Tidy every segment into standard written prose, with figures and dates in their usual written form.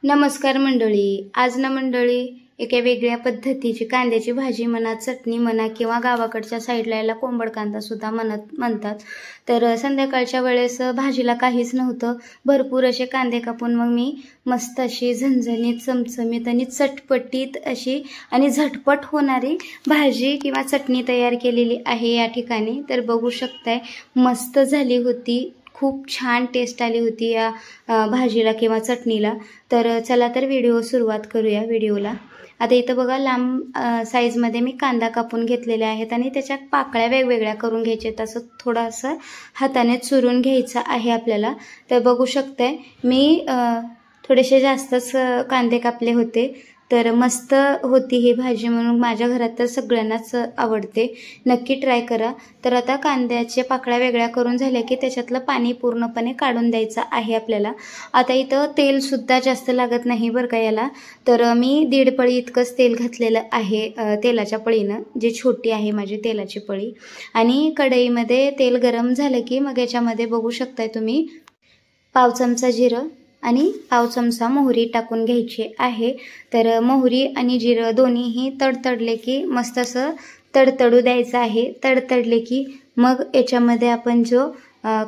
नमस्कार मंडळी। आज ना मंडळी एका वेगळ्या पद्धतीची कांद्याची भाजी म्हणा, चटणी म्हणा किंवा गावाकडच्या साईडला याला कोंबड कांदा सुद्धा म्हणतात। तर संध्याकाळच्या वेळेस भाजीला काहीच नव्हतं, भरपूर असे कांदे कापून मग मी मस्त अशी झणझणीत, चमचमीत आणि चटपटीत अशी आणि झटपट होणारी भाजी किंवा चटणी तयार केलेली आहे या ठिकाणी। तर बघू शकताय मस्त झाली होती, खूप छान टेस्ट आली होती या भाजीला किंवा चटणीला। तर चला तर व्हिडिओ सुरुवात करूया व्हिडिओला। आता इथं बघा लांब साईजमध्ये मी कांदा कापून घेतलेले आहेत आणि त्याच्या पाकळ्या वेगवेगळ्या करून घ्यायचे, तसं थोडंसं हाताने चुरून घ्यायचं आहे आपल्याला। तर बघू शकताय मी थोडेसे जास्तच कांदे कापले होते, तर मस्त होती ही भाजी म्हणून माझ्या घरात तर सगळ्यांनाच आवडते, नक्की ट्राय करा। तर आता कांद्याच्या पाकळ्या वेगळ्या करून झाल्या की त्याच्यातलं पाणी पूर्णपणे काढून द्यायचं आहे आपल्याला। आता इथं तेल सुद्धा जास्त लागत नाही बरं का याला, तर मी 1.5 पळी इतकंच तेल घातलेलं आहे तेलाच्या पळीनं, जे छोटी आहे माझी तेलाची पळी। आणि कढईमध्ये तेल गरम झालं की मग याच्यामध्ये बघू शकताय तुम्ही पाव चमचा जिरं आणि पाव चमचा मोहरी टाकून घ्यायची आहे। तर मोहरी आणि जिरं दोन्हीही तडतडले की मस्त असं तडतडू द्यायचं आहे। तडतडले की मग याच्यामध्ये आपण जो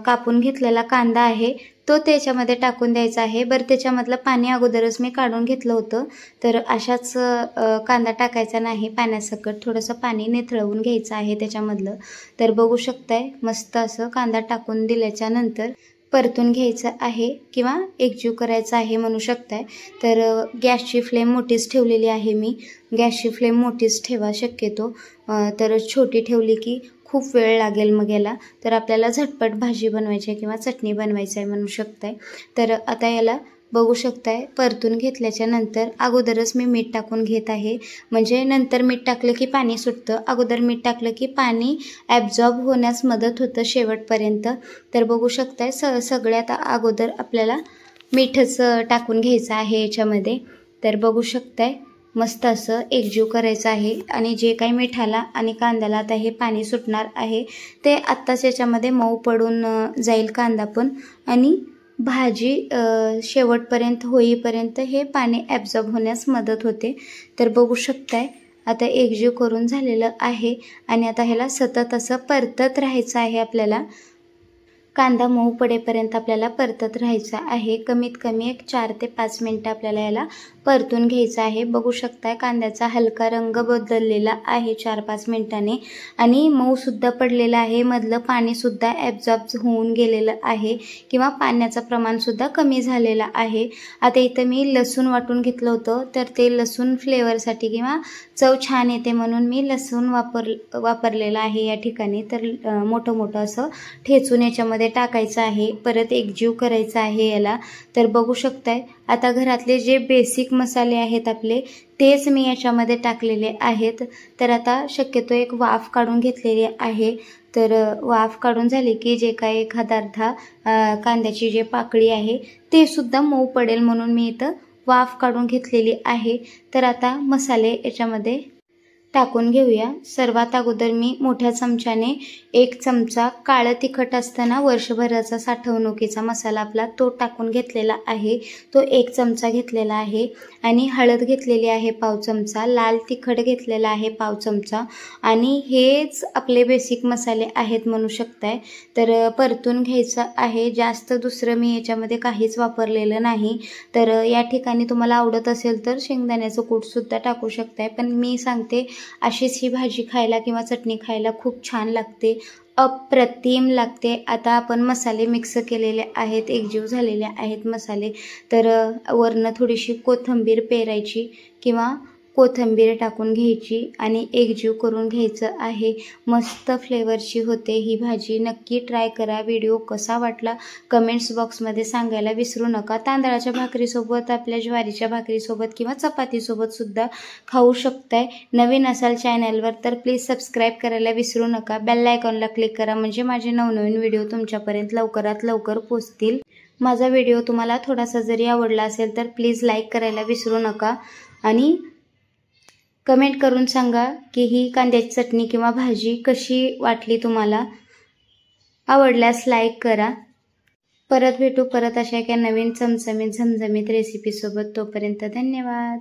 कापून घेतलेला कांदा आहे तो त्याच्यामध्ये टाकून द्यायचा आहे। बरं त्याच्यामधलं पाणी अगोदरच मी काढून घेतलं होतं, तर अशाच कांदा टाकायचा नाही, पाण्यासकट थोडंसं पाणी निथळवून घ्यायचं आहे त्याच्यामधलं। तर बघू शकताय मस्त असं कांदा टाकून दिल्याच्या नंतर परतून घ्यायचं आहे किंवा एकजीव करायचं आहे म्हणू शकताय। तर गॅसची फ्लेम मोठीच ठेवलेली आहे मी, गॅसची फ्लेम मोठीच ठेवा शक्यतो, तर छोटी ठेवली की खूप वेळ लागेल मग याला। तर आपल्याला झटपट भाजी बनवायची आहे किंवा चटणी बनवायची आहे म्हणू शकताय। तर आता याला बघू शकताय परतून घेतल्याच्या नंतर अगोदरच मी मीठ टाकून घेत आहे, म्हणजे नंतर मीठ टाकलं की पाणी सुटतं, अगोदर मीठ टाकलं की पाणी ॲब्झॉर्ब होण्यास मदत होतं शेवटपर्यंत। तर बघू शकताय सगळ्यात अगोदर आपल्याला मीठच टाकून घ्यायचं आहे याच्यामध्ये। तर बघू शकताय मस्त असं एकजीव करायचं आहे आणि जे काही मिठाला आणि कांद्याला आता हे पाणी सुटणार आहे ते आत्ताच याच्यामध्ये मऊ पडून जाईल कांदा पण, आणि भाजी शेवटपर्यंत होईपर्यंत हे पाणी ॲब्झॉर्ब होण्यास मदत होते। तर बघू शकताय आता एकजीव करून झालेलं आहे आणि आता ह्याला सतत असं परतत राहायचं आहे आपल्याला, कांदा मऊ पडेपर्यंत आपल्याला परतत राहायचं आहे। कमीत कमी एक 4 ते 5 मिनिटं आपल्याला याला परतून घ्यायचं आहे। बघू शकताय कांद्याचा हलका रंग बदललेला आहे 4-5 मिनिटांनी आणि मऊ सुद्धा पडलेला आहे, मधलं पाणी सुद्धा ॲब्झॉर्ब होऊन गेलेलं आहे किंवा पाण्याचं प्रमाण सुद्धा कमी झालेलं आहे। आता इथं मी लसूण वाटून घेतलं होतं, तर ते लसूण फ्लेवरसाठी किंवा चव छान येते म्हणून मी लसूण वापरलेलं आहे या ठिकाणी। तर मोठं मोठं असं ठेचून याच्यामध्ये टाकायचं आहे, परत एकजीव करायचं आहे याला। तर बघू शकताय आता घरातले जे बेसिक मसाले आहेत आपले तेच मी याच्यामध्ये टाकलेले आहेत। तर आता शक्यतो एक वाफ काढून घेतलेली आहे। तर वाफ काढून झाली की जे काही एखादा अर्धा कांद्याची जे पाकळी आहे ते सुद्धा मऊ पडेल म्हणून मी इथं वाफ काढून घेतलेली आहे। तर आता मसाले याच्यामध्ये टाकून घेऊया। सर्वात अगोदर मी मोठ्या चमच्याने 1 चमचा काळं तिखट असताना वर्षभराचा साठवणुकीचा मसाला आपला तो टाकून घेतलेला आहे, तो 1 चमचा घेतलेला आहे। आणि हळद घेतलेली आहे पाव चमचा, लाल तिखट घेतलेला आहे पाव चमचा, आणि हेच आपले बेसिक मसाले आहेत म्हणू शकताय। तर परतून घ्यायचं आहे, जास्त दुसरं मी याच्यामध्ये काहीच वापरलेलं नाही। तर या ठिकाणी तुम्हाला आवडत असेल तर शेंगदाण्याचं कूटसुद्धा टाकू शकताय, पण मी सांगते अशीच ही भाजी खायला किंवा चटणी खायला खूप छान लागते, अप्रतिम लागते। आता आपण मसाले मिक्स केलेले आहेत, एकजीव झालेले आहेत मसाले, तर वरनं थोडीशी कोथिंबीर पेरायची किंवा कोथिंबीर टाकून घ्यायची आणि एकजीव करून घ्यायचं आहे। मस्त फ्लेवरची होते ही भाजी, नक्की ट्राय करा। व्हिडिओ कसा वाटला कमेंट्स बॉक्समध्ये सांगायला विसरू नका। तांदळाच्या भाकरीसोबत, आपल्या ज्वारीच्या भाकरीसोबत किंवा चपातीसोबत सुद्धा खाऊ शकताय। नवीन असाल चॅनलवर तर प्लीज सबस्क्राईब करायला विसरू नका, बेल आयकॉनला क्लिक करा म्हणजे माझे नवनवीन व्हिडिओ तुमच्यापर्यंत लवकरात लवकर पोहोचतील। माझा व्हिडिओ तुम्हाला थोडासा जरी आवडला असेल तर प्लीज लाईक करायला विसरू नका आणि कमेंट करून सांगा की ही कांद्याची चटणी किंवा भाजी कशी वाटली तुम्हाला। आवडल्यास लाईक करा। परत भेटू परत अशा एका नवीन चमचमीत झमझमीत रेसिपीसोबत. तोपर्यंत धन्यवाद.